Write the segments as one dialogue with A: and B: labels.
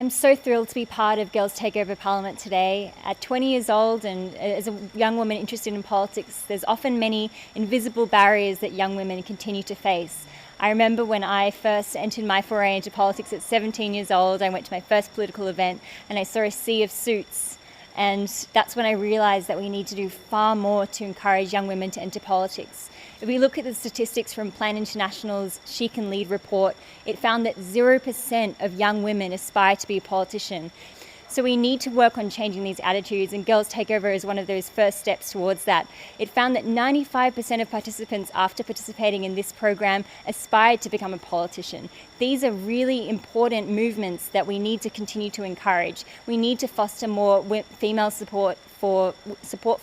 A: I'm so thrilled to be part of Girls Take Over Parliament today. At 20 years old and as a young woman interested in politics, there's often many invisible barriers that young women continue to face. I remember when I first entered my foray into politics at 17 years old, I went to my first political event and I saw a sea of suits. And that's when I realised that we need to do far more to encourage young women to enter politics. If we look at the statistics from Plan International's She Can Lead report, it found that 0% of young women aspire to be a politician. So we need to work on changing these attitudes, and Girls Takeover is one of those first steps towards that. It found that 95% of participants after participating in this program aspired to become a politician. These are really important movements that we need to continue to encourage. We need to foster more female support for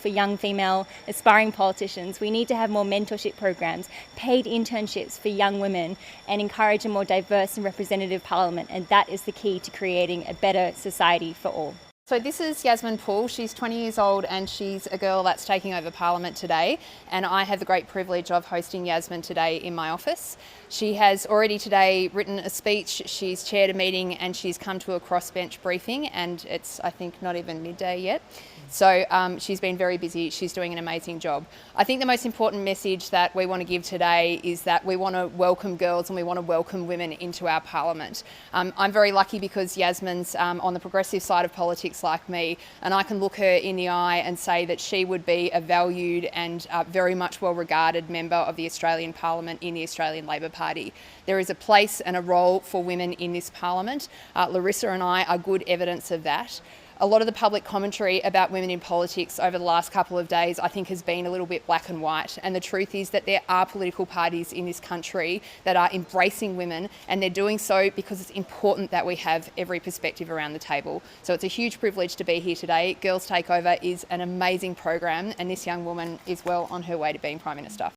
A: young female aspiring politicians. We need to have more mentorship programs, paid internships for young women, and encourage a more diverse and representative parliament. And that is the key to creating a better society for all.
B: So this is Yasmin Poole. She's 20 years old and she's a girl that's taking over Parliament today, and I have the great privilege of hosting Yasmin today in my office. She has already today written a speech, she's chaired a meeting and she's come to a crossbench briefing, and it's, I think, not even midday yet. So she's been very busy. She's doing an amazing job. I think the most important message that we want to give today is that we want to welcome girls and we want to welcome women into our Parliament. I'm very lucky because Yasmin's on the progressive side of politics like me, and I can look her in the eye and say that she would be a valued and very much well-regarded member of the Australian Parliament in the Australian Labor Party. There is a place and a role for women in this Parliament. Larissa and I are good evidence of that. A lot of the public commentary about women in politics over the last couple of days, I think, has been a little bit black and white. And the truth is that there are political parties in this country that are embracing women, and they're doing so because it's important that we have every perspective around the table. So it's a huge privilege to be here today. Girls Takeover is an amazing program, and this young woman is well on her way to being Prime Minister.